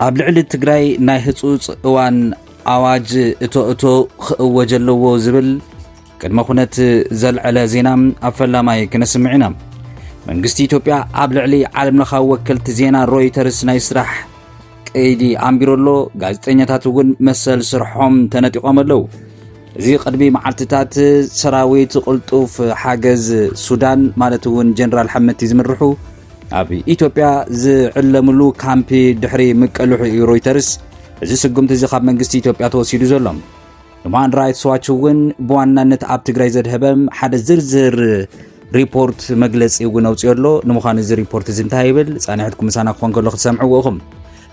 ኣብ ልዕሊ ትግራይ ናይ ህጹጽ እዋን ኣዋጅ እቶ ክእወጀለዎ ዝብል ቅድመ ኩነት ዘልዕለ ዜና ኣብ ፈላማይ ክነስምዕ ኢና። መንግስቲ ኢትዮጵያ ኣብ ልዕሊ ዓለም ለኻዊ ወከልቲ ዜና ሮይተርስ ናይ ስራሕ ቀይዲ ኣንቢሮሎ ጋዜጠኛታት እውን መሰል ስርሖም ተነጢቖም ኣለዉ። እዚ ቅድሚ መዓልትታት ሰራዊት ቅልጡፍ ሓገዝ ሱዳን ማለት እውን ጀነራል ሐመቲ ዝምርሑ ኣብ ኢትዮጵያ ዝዕለምሉ ካምፒ ድሕሪ ምቀልሑ ሮይተርስ እዚ ስጉምቲ እዚ ካብ መንግስቲ ኢትዮጵያ ተወሲዱ ዘሎ ሁማን ራይትስ ዋች እውን ብዋናነት ኣብ ትግራይ ዘድህበም ሓደ ዝርዝር ሪፖርት መግለጺ እውን ኣውፅኡ ኣሎ። ንምዃኑ እዚ ሪፖርት እዚ እንታይ ይብል ጻኒሕትኩም ምሳና ክኾን ከሎ ክትሰምዕዎ ኢኹም።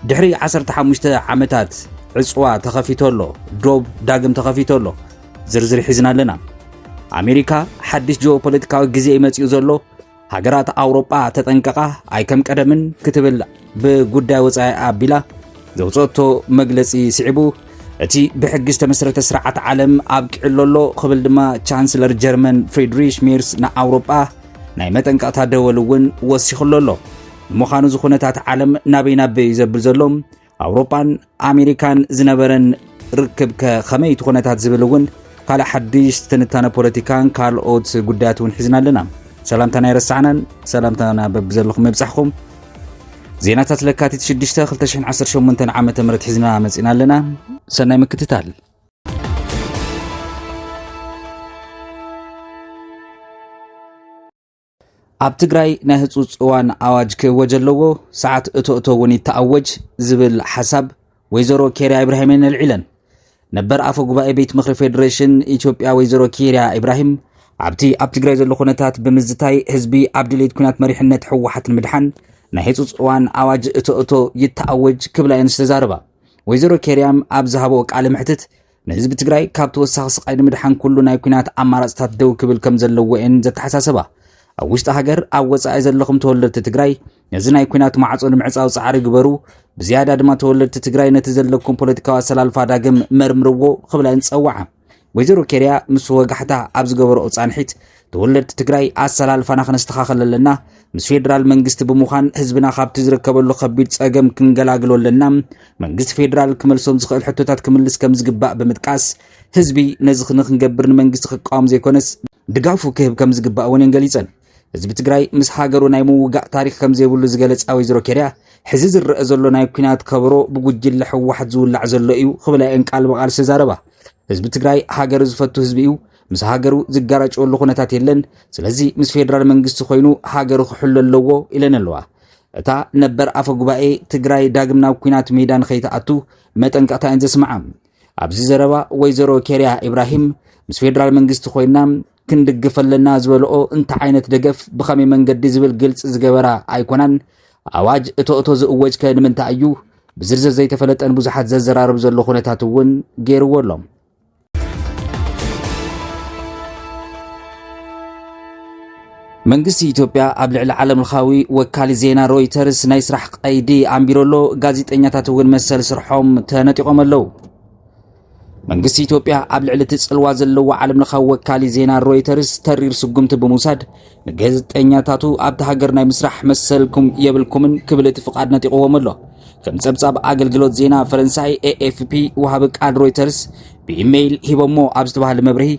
ድሕሪ 15 ዓመታት ዕፅዋ ተኸፊቶሎ ዶብ ዳግም ተኸፊቶሎ ዝርዝር ሒዝና ኣለና። ኣሜሪካ ሓድሽ ጂኦፖለቲካዊ ግዜ ይመጽኡ ዘሎ ሃገራት ኣውሮጳ ተጠንቀቓ ኣይ ከም ቀደምን ክትብል ብጉዳይ ወጻኢ ኣቢላ ዘውፅኦቶ መግለጺ ስዒቡ እቲ ብሕጊ ዝተመስረተ ስርዓት ዓለም ኣብቂዕሎ ክብል ድማ ቻንስለር ጀርመን ፍሬድሪሽ ሜርስ ንኣውሮጳ ናይ መጠንቀቕታ ደወል እውን ወሲኹሎ ኣሎ። ንምዃኑ እዚ ኩነታት ዓለም ናበይ ናበይ ዘብል ዘሎ ኣውሮጳን ኣሜሪካን ዝነበረን ርክብ ከመይ እቲ ኩነታት ዝብል እውን ካልእ ሓድሽ ትንታነ ፖለቲካን ካልኦት ጉዳያት እውን ሒዝና ኣለና። ሰላምታና ይረሳዕናን ሰላምታና በብዘለኹም ይብጻሕኩም። ዜናታት ለካቲት 6 2018 ዓመተ ምህረት ሒዝና መጺና ኣለና። ሰናይ ምክትታል። ኣብ ትግራይ ናይ ህጹጽ እዋን ኣዋጅ ክወጀ ኣለዎ ሰዓት እቶ እውን ይተኣወጅ ዝብል ሓሳብ ወይዘሮ ኬርያ ኢብራሂም ነልዒለን ነበር ኣፈ ጉባኤ ቤት ምክሪ ፌደሬሽን ኢትዮጵያ ወይዘሮ ኬርያ ኢብራሂም ኣብቲ ኣብ ትግራይ ዘሎ ኩነታት ብምዝታይ ህዝቢ ኣብ ድሌት ኩናት መሪሕነት ሕወሓት ንምድሓን ናይ ህጹጽ እዋን ኣዋጅ እቶ ይተኣወጅ ክብላ እየን ዝተዛረባ። ወይዘሮ ኬርያም ኣብ ዝሃቦ ቃለ ምሕትት ንህዝቢ ትግራይ ካብ ተወሳኺ ስቃይ ንምድሓን ኩሉ ናይ ኩናት ኣማራጽታት ደው ክብል ከም ዘለዎ እየን ዘተሓሳሰባ። ኣብ ውሽጢ ሃገር ኣብ ወጻኢ ዘለኹም ተወለድቲ ትግራይ ነዚ ናይ ኩናት ማዕጾ ንምዕጻው ጻዕሪ ግበሩ፣ ብዝያዳ ድማ ተወለድቲ ትግራይ ነቲ ዘለኩም ፖለቲካዊ ኣሰላልፋ ዳግም መርምርዎ ክብላ እየን ዝጸዋዓ። ወይዘሮ ኬርያ ምስ ወጋሕታ ኣብ ዝገበሮ ጻንሒት ተወለድቲ ትግራይ ኣሰላልፋና ክነስተኻኸል ኣለና፣ ምስ ፌደራል መንግስቲ ብምዃን ህዝብና ካብቲ ዝርከበሉ ከቢድ ጸገም ክንገላግሎ ኣለና፣ መንግስቲ ፌደራል ክመልሶም ዝኽእል ሕቶታት ክምልስ ከም ዝግባእ ብምጥቃስ ህዝቢ ነዚ ክንገብር ንመንግስቲ ክቃወም ዘይኮነስ ድጋፉ ክህብ ከም ዝግባእ እውን ገሊጸን። ህዝቢ ትግራይ ምስ ሃገሩ ናይ ምውጋእ ታሪክ ከም ዘይብሉ ዝገለጸ ወይዘሮ ኬርያ ሕዚ ዝረአ ዘሎ ናይ ኩናት ከበሮ ብጉጅለ ሕወሓት ዝውላዕ ዘሎ እዩ ክብላ እየን ቃል በቃል ዝተዛረባ። ህዝቢ ትግራይ ሃገሩ ዝፈቱ ህዝቢ እዩ፣ ምስ ሃገሩ ዝጋራጨወሉ ኩነታት የለን፣ ስለዚ ምስ ፌደራል መንግስቲ ኮይኑ ሃገሩ ክሕሉ ኣለዎ ኢለን ኣለዋ። እታ ነበር ኣፈ ጉባኤ ትግራይ ዳግም ናብ ኩናት ሜዳ ንኸይተኣቱ መጠንቀቕታ እየን ዘስምዓ። ኣብዚ ዘረባ ወይዘሮ ኬርያ ኢብራሂም ምስ ፌደራል መንግስቲ ኮይና ክንድግፈለና ዝበልኦ እንታይ ዓይነት ደገፍ ብኸመይ መንገዲ ዝብል ግልጽ ዝገበራ ኣይኮናን። ኣዋጅ እቶ ዝእወጅ ንምንታይ እዩ ብዝርዝር ዘይተፈለጠን ብዙሓት ዘዘራርብ ዘሎ ኩነታት እውን ገይርዎ ኣሎ። መንግስቲ ኢትዮጵያ ኣብ ልዕሊ ዓለም ለኻዊ ወካሊ ዜና ሮይተርስ ናይ ስራሕ ቀይዲ ኣንቢሮሎ ጋዜጠኛታት እውን መሰል ስርሖም ተነጢቖም ኣለዉ። መንግስቲ ኢትዮጵያ ኣብ ልዕሊ እቲ ጽልዋ ዘለዎ ዓለም ለኻዊ ወካሊ ዜና ሮይተርስ ተሪር ስጉምቲ ብምውሳድ ንጋዜጠኛታቱ ኣብቲ ሃገር ናይ ምስራሕ መሰልኩም የብልኩምን ክብል እቲ ፍቓድ ነጢቕዎም ኣሎ። ከም ጸብጻብ ኣገልግሎት ዜና ፈረንሳይ ኤኤፍፒ ወሃቢ ቃል ሮይተርስ ብኢሜይል ሂቦሞ ኣብ ዝተባሃለ መብርሂ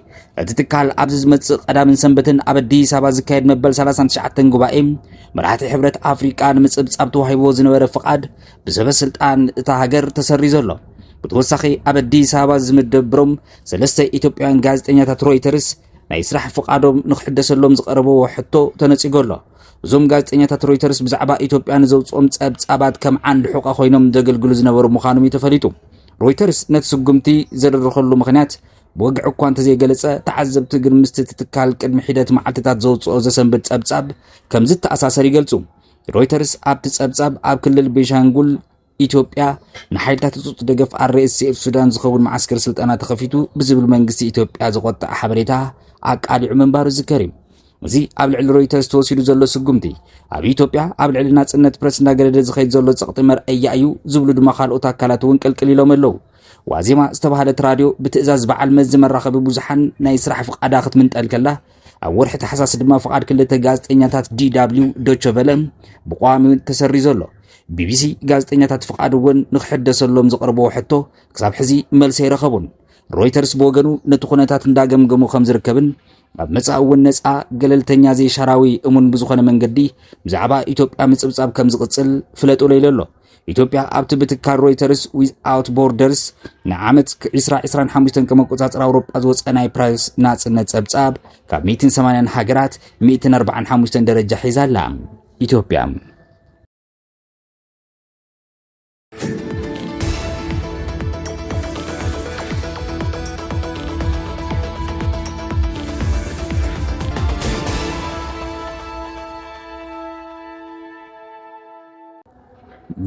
እቲ ትካል ኣብዚ ዝመጽእ ቀዳምን ሰንበትን ኣብ ኣዲስ ኣበባ ዝካየድ መበል 39 ጉባኤ መራሕቲ ሕብረት ኣፍሪቃ ንምጽብጻብ ተዋሂቦ ዝነበረ ፍቓድ ብሰበስልጣን እታ ሃገር ተሰሪዙ ኣሎ። ብተወሳኺ ኣብ ኣዲስ ኣበባ ዝምደብሮም 3 ኢትዮጵያውያን ጋዜጠኛታት ሮይተርስ ናይ ስራሕ ፍቓዶም ንኽሕደሰሎም ዝቐረበዎ ሕቶ ተነጺጎ ኣሎ። እዞም ጋዜጠኛታት ሮይተርስ ብዛዕባ ኢትዮጵያ ንዘውፅኦም ጸብጻባት ከም ዓንዲ ሑቐ ኮይኖም ዘገልግሉ ዝነበሩ ምዃኖም ተፈሊጡ። ሮይተርስ ነቲ ስጉምቲ ዘደረኸሉ ምኽንያት ብወግዕ እኳ እንተዘይገለጸ ተዓዘብቲ ግን ምስቲ ትካል ቅድሚ ሒደት መዓልትታት ዘውፅኦ ዘሰንብት ጸብጻብ ከም ዝተኣሳሰር ይገልጹ። ሮይተርስ ኣብቲ ጸብጻብ ኣብ ክልል ቤንሻንጉል ኢትዮጵያ ንሓይልታት ህጹጽ ደገፍ RSF ሱዳን ዝኸውን ማዓስከር ስልጠና ተኸፊቱ ብዝብል መንግስቲ ኢትዮጵያ ዝቆጥዕ ሓበሬታ ኣቃሊዑ ምንባሩ ዝከር እዩ። እዚ ኣብ ልዕሊ ሮይተርስ ተወሲዱ ዘሎ ስጉምቲ ኣብ ኢትዮጵያ ኣብ ልዕሊ ናጽነት ፕረስ እንዳገለደ ዝኸይድ ዘሎ ጸቕጢ መርአያ እዩ ዝብሉ ድማ ካልኦት ኣካላት እውን ቅልቅል ኢሎም ኣለዉ። ዋዜማ ዝተባህለት ራድዮ ብትእዛዝ በዓል መዚ መራኸቢ ብዙሓን ናይ ስራሕ ፍቓዳ ክትምንጠል ከላ ኣብ ወርሒ ታሕሳስ ድማ ፍቓድ ክልተ ጋዜጠኛታት DW ዶቸ ቨለ ብቋሚ ተሰሪዙ ኣሎ። ቢቢሲ ጋዜጠኛታት ፍቃድ እውን ንኽሕደሰሎም ዘቕርብዎ ሕቶ ክሳብ ሕዚ መልሲ ይረኸቡን። ሮይተርስ ብወገኑ ነቲ ኩነታት እንዳገምገሙ ከም ዝርከብን ኣብ መጻኢ እውን ነፃ ገለልተኛ ዘይሻራዊ እሙን ብዝኾነ መንገዲ ብዛዕባ ኢትዮጵያ ምጽብጻብ ከም ዝቕጽል ፍለጡ ለይሉ ኣሎ። ኢትዮጵያ ኣብቲ ብትካል ሮይተርስ ዊዝኣውት ቦርደርስ ንዓመት 2025 ከመቆጻጸር ኣውሮጳ ዝወፀ ናይ ፕረስ ናጽነት ጸብጻብ ካብ 180 ሃገራት 145 ደረጃ ሒዛ ኣላ ኢትዮጵያ።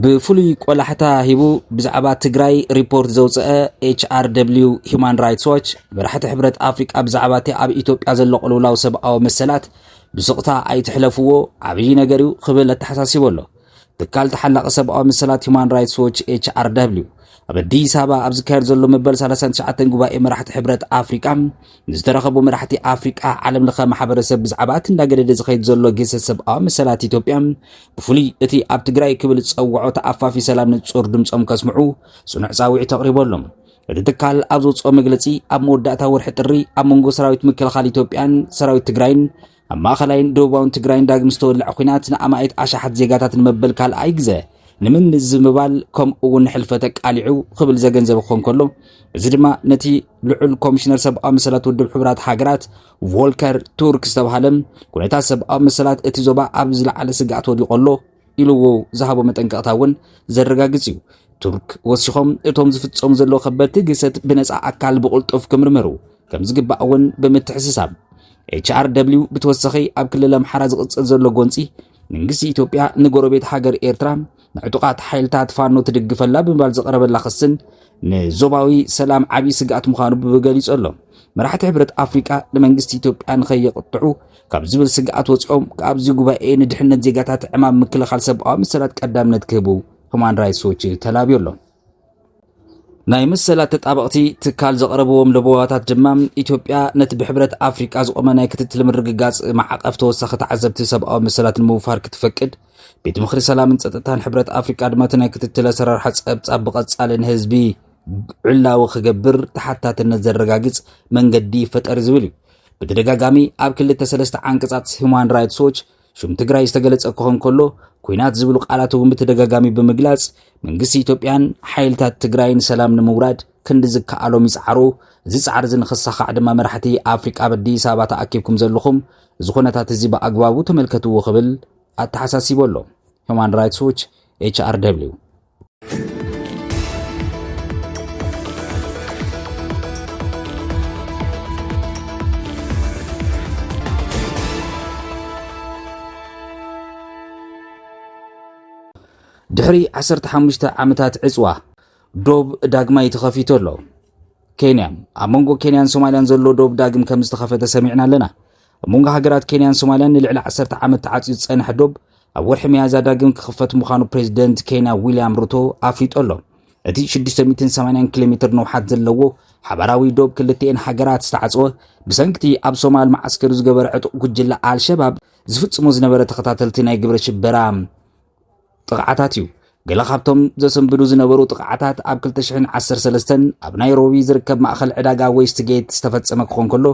بفلي ቆላሕታ ሂቡ ብዛዕባ ትግራይ ሪፖርት ዘውፅአ HRW Human Rights Watch መራሕቲ ሕብረት ኣፍሪቃ ብዛዕባ እቲ ኣብ ኢትዮጵያ ዘሎ ቅልውላው ሰብኣዊ መሰላት ብስቕታ ኣይትሕለፍዎ ዓብዪ ነገር እዩ ክብል ተሓሳሲቡ ኣሎ። ትካል ተሓላቒ ሰብኣዊ መሰላት Human Rights Watch HRW ኣብ ኣዲስ ኣበባ ኣብ ዝካየድ ዘሎ መበል 39 ጉባኤ መራሕቲ ሕብረት ኣፍሪቃ ዝተረኸቡ መራሕቲ ኣፍሪቃ ዓለም ለኸ ማሕበረሰብ ብዛዕባ እቲ እንዳገደደ ዝኸይድ ዘሎ ገሰት ሰብኣዊ መሰላት ኢትዮጵያ ብፍሉይ እቲ ኣብ ትግራይ ክብል ዝፀውዖ ተኣፋፊ ሰላም ንጹር ድምፆም ከስምዑ ጽኑዕ ጻውዒት ተቕሪቦሎም። እቲ ትካል ኣብ ዘውፅኦ መግለጺ ኣብ መወዳእታ ወርሒ ጥሪ ኣብ መንጎ ሰራዊት ምክልኻል ኢትዮጵያን ሰራዊት ትግራይን ኣብ ማእኸላይን ደቡባውን ትግራይን ዳግም ዝተወልዐ ኩናት ንኣማኢት ኣሽሓት ዜጋታት ንመበል ካልኣይ ግዜ ንምን ዝምባል ከምኡውን ሕልፈተ ቃሊዑ ክብል ዘገንዘበ ክኾን ከሎ እዚ ድማ ነቲ ልዑል ኮሚሽነር ሰብኣዊ መሰላት ውድብ ሕብራት ሃገራት ቮልከር ቱርክ ዝተባሃለ ኩነታት ሰብኣዊ መሰላት እቲ ዞባ ኣብ ዝለዓለ ስጋኣት ወዲቑ ኣሎ ኢሉዎ ዝሃቦ መጠንቀቕታ እውን ዘረጋግጽ እዩ። ቱርክ ወሲኾም እቶም ዝፍጸሙ ዘለዉ ከበድቲ ግሰት ብነፃ ኣካል ብቕልጡፍ ክምርመሩ ከም ዝግባእ እውን ብምትሕስሳብ HRW ብተወሳኺ ኣብ ክልል ኣምሓራ ዝቕጽል ዘሎ ጎንፂ መንግስቲ ኢትዮጵያ ንጎረቤት ሃገር ኤርትራ ንዕጡቃት ሓይልታት ፋኖ ትድግፈላ ብምባል ዘቐረበላ ክስን ንዞባዊ ሰላም ዓብዪ ስጋኣት ምዃኑ ብገሊጹ ኣሎ። መራሕቲ ሕብረት ኣፍሪቃ ንመንግስቲ ኢትዮጵያ ንኸየቕጥዑ ካብ ዝብል ስጋኣት ወፂኦም ካብዚ ጉባኤ ንድሕነት ዜጋታት ዕማም ምክልኻል ሰብኣዊ መሰላት ቀዳምነት ክህቡ ሁማን ራይትስ ዎች ተላብዩ ኣሎ። ናይ መሰላት ተጣበቕቲ ትካል ዘቕረብዎም ለቦዋታት ድማ ኢትዮጵያ ነቲ ብሕብረት ኣፍሪቃ ዝቆመ ናይ ክትትል ምርግጋጽ ማዕቐፍ ተወሳኺ ተዓዘብቲ ሰብኣዊ መሰላት ንምውፋር ክትፈቅድ ቤት ምኽሪ ሰላምን ጸጥታን ሕብረት ኣፍሪቃ ድማ ናይ ክትትል ኣሰራርሓ ጸብጻብ ብቐጻሊ ንህዝቢ ዕላዊ ክገብር ተሓታትነት ዘረጋግጽ መንገዲ ፈጠር ዝብል እዩ። ብተደጋጋሚ ኣብ ክልተ ሰለስተ ዓንቀጻት ሁማን ራይትስ ዎች ሹም ትግራይ ዝተገለጸ ክኾን ከሎ ኩናት ዝብሉ ቃላት እውን ብተደጋጋሚ ብምግላጽ መንግስቲ ኢትዮጵያን ሓይልታት ትግራይን ሰላም ንምውራድ ክንዲ ዝከኣሎም ይጻዕሩ። እዚ ጻዕሪ እዚ ንኽሳኻዕ ድማ መራሕቲ ኣፍሪቃ በዲስ ኣበባ ተኣኪብኩም ዘለኹም እዚ ኩነታት እዚ ብኣግባቡ ተመልከትዎ ክብል ኣተሓሳሲቡ ኣሎ። ሁማን ራይትስ ዎች HRW ድሕሪ 15 ዓመታት ዕጽዋ ዶብ ዳግማይ ተኸፊቱ ኣሎ። ኬንያ ኣብ መንጎ ኬንያን ሶማልያን ዘሎ ዶብ ዳግም ከም ዝተኸፈተ ሰሚዕና ኣለና። ኣብ መንጎ ሃገራት ኬንያን ሶማልያን ንልዕሊ 10 ዓመት ተዓጽዩ ዝጸንሐ ዶብ ኣብ ወርሒ መያዝያ ዳግም ክኽፈት ምዃኑ ፕሬዚደንት ኬንያ ዊልያም ሩቶ ኣፍሊጡ ኣሎ። እቲ 680 ኪሎ ሜትር ነውሓት ዘለዎ ሓበራዊ ዶብ ክልቲአን ሃገራት ዝተዓጽወ ብሰንኪቲ ኣብ ሶማል ማዓስከር ዝገበረ ዕጡቕ ጉጅለ ኣልሸባብ ዝፍጽሞ ዝነበረ ተኸታተልቲ ናይ ግብረ ሽበራ ጥቃዓታት እዩ። ገለ ካብቶም ዘሰንብዱ ዝነበሩ ጥቃዓታት ኣብ 2013 ኣብ ናይሮቢ ዝርከብ ማእኸል ዕዳጋ ዌስትጌት ዝተፈጸመ ክኾን ከሎ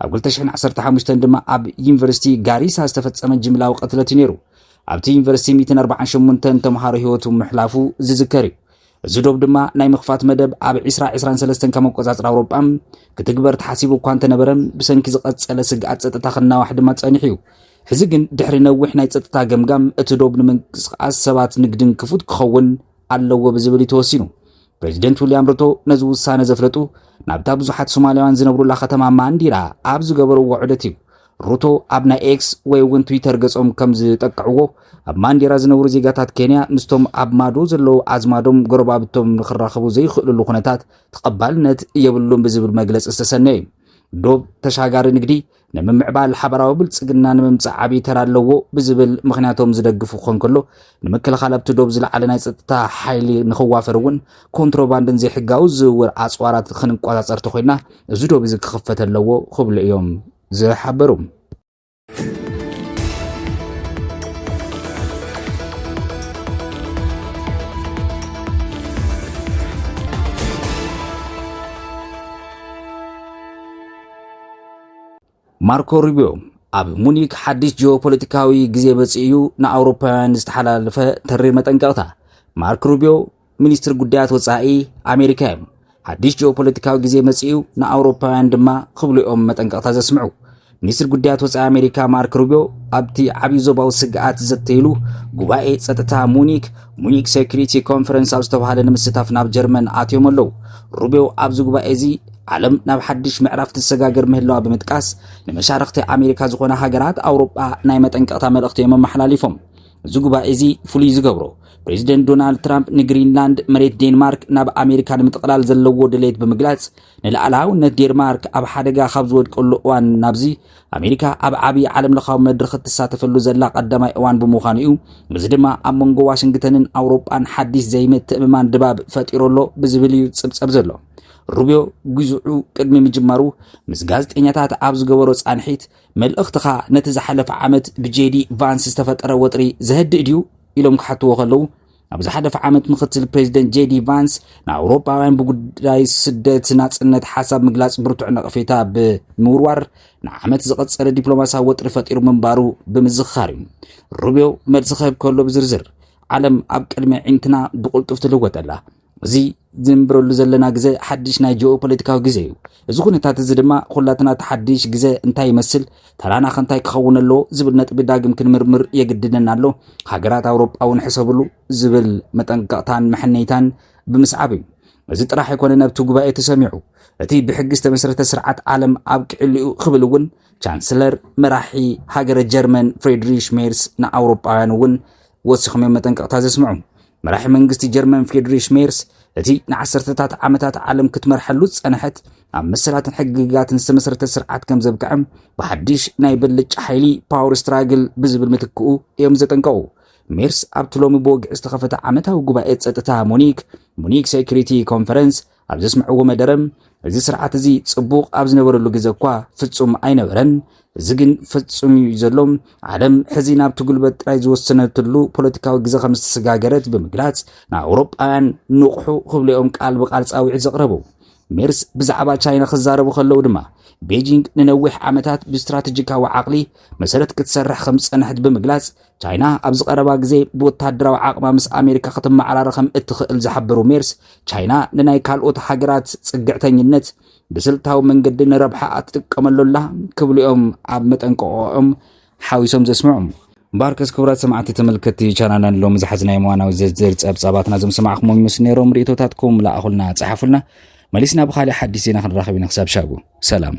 ኣብ 2015 ድማ ኣብ ዩኒቨርሲቲ ጋሪሳ ዝተፈጸመ ጅምላዊ ቅትለት ነይሩ። ኣብቲ ዩኒቨርሲቲ 148 ተምሃሮ ህይወቶም ምሕላፉ ዝዝከር እዩ። እዚ ዶብ ድማ ናይ ምኽፋት መደብ ኣብ 2023 ከም ኣቆጻጽር ኣውሮጳ ክትግበር ተሓሲቡ እኳ እንተነበረ ብሰንኪ ዝቐጸለ ስግኣት ጸጥታ ክናዋሕ ድማ ጸኒሑ እዩ። ሕዚ ግን ድሕሪ ነዊሕ ናይ ጸጥታ ገምጋም እቲ ዶብ ንምንቅስቓስ ሰባት ንግድን ክፉት ክኸውን ኣለዎ ብዝብል ተወሲኑ ፕሬዚደንት ዊልያም ሩቶ ነዚ ውሳነ ዘፍለጡ ናብታ ብዙሓት ሶማልያውያን ዝነብሩላ ከተማ ማንዲራ ኣብ ዝገበርዎ ዑደት እዩ። ሩቶ ኣብ ናይ ኤክስ ወይ እውን ትዊተር ገጾም ከም ዝጠቅዕዎ ኣብ ማንዲራ ዝነብሩ ዜጋታት ኬንያ ምስቶም ኣብ ማዶ ዘለዉ ኣዝማዶም ጎረባብቶም ንኽራኸቡ ዘይኽእልሉ ኩነታት ተቐባልነት የብሉን ብዝብል መግለፂ ዝተሰነየ እዩ። ዶብ ተሻጋሪ ንግዲ ንምምዕባል ሓበራዊ ብልጽግና ንምምጻእ ዓብዪ ተራ ኣለዎ ብዝብል ምኽንያቶም ዝደግፉ ክኾን ከሎ ንምክልኻል ኣብቲ ዶብ ዝለዓለ ናይ ጸጥታ ሓይሊ ንኽዋፈር እውን ኮንትሮባንድን ዘይሕጋዊ ዝውውር ኣጽዋራት ክንቆጻጸር ተኾይና እዚ ዶብ እዚ ክኽፈት ኣለዎ ክብሉ እዮም ዝሓበሩ። ማርኮ ሩቢዮ ኣብ ሙኒክ ሓድሽ ጂኦፖለቲካዊ ግዜ በጽዩ ንኣውሮፓውያን ዝተሓላለፈ ተሪር መጠንቀቕታ ማርኮ ሩቢዮ ሚኒስትር ጉዳያት ወጻኢ ኣሜሪካ እዮም ሓድሽ ጂኦፖለቲካዊ ግዜ መጽዩ ንኣውሮፓውያን ድማ ክብልኦም መጠንቀቕታ ዘስምዑ ሚኒስትር ጉዳያት ወጻኢ ኣሜሪካ ማርኮ ሩቢዮ ኣብቲ ዓብዪ ዞባዊ ስግኣት ዘተይሉ ጉባኤ ጸጥታ ሙኒክ ሴኩሪቲ ኮንፈረንስ ኣብ ዝተባሃለ ንምስታፍ ናብ ጀርመን ኣትዮም ኣለዉ ሩቢዮ ኣብዚ ጉባኤ እዚ ዓለም ናብ ሓድሽ ምዕራፍ ትሰጋገር ምህላዋ ብምጥቃስ ንመሻርክቲ ኣሜሪካ ዝኾነ ሃገራት ኣውሮጳ ናይ መጠንቀቕታ መልእኽቲ እዮም ኣመሓላሊፎም እዚ ጉባኤ እዚ ፍሉይ ዝገብሮ ፕሬዚደንት ዶናልድ ትራምፕ ንግሪንላንድ መሬት ዴንማርክ ናብ ኣሜሪካ ንምጥቕላል ዘለዎ ድሌት ብምግላጽ ንላዕላውነት ዴንማርክ ኣብ ሓደጋ ካብ ዝወድቀሉ እዋን ናብዚ ኣሜሪካ ኣብ ዓብዪ ዓለም ለኻዊ መድረኽ ትሳተፈሉ ዘላ ቀዳማይ እዋን ብምዃኑ እዩ እዚ ድማ ኣብ መንጎ ዋሽንግተንን ኣውሮጳን ሓድሽ ዘይምትእምማን ድባብ ፈጢሮሎ ብዝብል እዩ ጽብጸብ ዘሎ ሩቢዮ ግዙዑ ቅድሚ ምጅማሩ ምስ ጋዜጠኛታት ኣብ ዝገበሮ ጻንሒት መልእኽትኻ ነቲ ዝሓለፈ ዓመት ብጄዲ ቫንስ ዝተፈጠረ ወጥሪ ዘህድእ ድዩ ኢሎም ክሓትዎ ከለዉ ኣብ ዝሓለፈ ዓመት ምክትል ፕሬዚደንት ጄዲ ቫንስ ንኣውሮፓውያን ብጉዳይ ስደት ናጽነት ሓሳብ ምግላጽ ብርቱዕ ነቐፌታ ብምውርዋር ንዓመት ዝቐጸለ ዲፕሎማስያዊ ወጥሪ ፈጢሩ ምንባሩ ብምዝኻር እዩ ሩቢዮ መልሲ ክህብ ከሎ ብዝርዝር ዓለም ኣብ ቅድሚ ዒንትና ብቕልጡፍ ትልወጠላ እዚ ዝንብረሉ ዘለና ግዜ ሓድሽ ናይ ጂኦፖለቲካዊ ግዜ እዩ እዚ ኩነታት እዚ ድማ ኩላትና ተሓድሽ ግዜ እንታይ ይመስል ተራና ከንታይ ክኸውን ኣለዎ ዝብል ነጥቢ ዳግም ክንምርምር የግድደና ኣሎ ሃገራት ኣውሮጳ እውን ሕሰብሉ ዝብል መጠንቀቕታን መሐነይታን ብምስዓብ እዩ እዚ ጥራሕ ኣይኮነን ኣብቲ ጉባኤ ተሰሚዑ እቲ ብሕጊ ዝተመስረተ ስርዓት ዓለም ኣብ ቅዕሊኡ ክብል እውን ቻንስለር መራሒ ሃገረ ጀርመን ፍሬድሪሽ ሜርስ ንኣውሮጳውያን እውን ወሲኾም መጠንቀቕታ ዘስምዑ መራሒ መንግስቲ ጀርመን ፍሬድሪሽ ሜርስ እቲ ንዓሰርተታት ዓመታት ዓለም ክትመርሐሉ ጸንሐት ኣብ መሰላትን ሕግጋትን ዝተመስረተ ስርዓት ከም ዘብቅዕም ብሓድሽ ናይ ብልጭ ሓይሊ ፓወር ስትራግል ብዝብል ምትክኡ እዮም ዘጠንቀቑ ሜርስ ኣብቲ ሎሚ ብወግዒ ዝተኸፈተ ዓመታዊ ጉባኤ ጸጥታ ሙኒክ ሴኩሪቲ ኮንፈረንስ ኣብ ዘስምዕዎ መደረም እዚ ስርዓት እዚ ጽቡቕ ኣብ ዝነበረሉ ግዜ እኳ ፍጹም ኣይነበረን እዚ ግን ፍጹም እዩ ዘሎም ዓለም ሕዚ ናብቲ ጉልበት ጥራይ ዝወሰነትሉ ፖለቲካዊ ግዜ ከም ዝተሰጋገረት ብምግላጽ ንኣውሮጳውያን ንቑሑ ክብልኦም ቃል ብቃል ጻዊዒት ዘቕረቡ ሜርስ ብዛዕባ ቻይና ክዛረቡ ከለዉ ድማ ቤጂንግ ንነዊሕ ዓመታት ብስትራቴጂካዊ ዓቕሊ መሰረት ክትሰርሕ ከም ዝጸንሐት ብምግላጽ ቻይና ኣብ ዝቐረባ ግዜ ብወታደራዊ ዓቕማ ምስ ኣሜሪካ ክትመዓራረኸም እትኽእል ዝሓበሩ ሜርስ ቻይና ንናይ ካልኦት ሃገራት ጽግዕተኝነት ብስልታዊ መንገዲ ንረብሓ እትጥቀመሉላ ክብልኦም ኣብ መጠንቀቖኦም ሓዊሶም ዘስምዑም ባርከስ ክብራት ሰማዕቲ ተመልከቲ ቻናልና ሎም ዝሓዝናይ መዋናዊ ዝርዝር ጸብጻባትና ዘምሰማዕኹም ይመስል ነይሮም ርእቶታትኩም ላኣኹልና ጸሓፉልና መሊስና ብኻልእ ሓዲስ ዜና ክንራኸብ ኢና ክሳብ ሻጉ ሰላም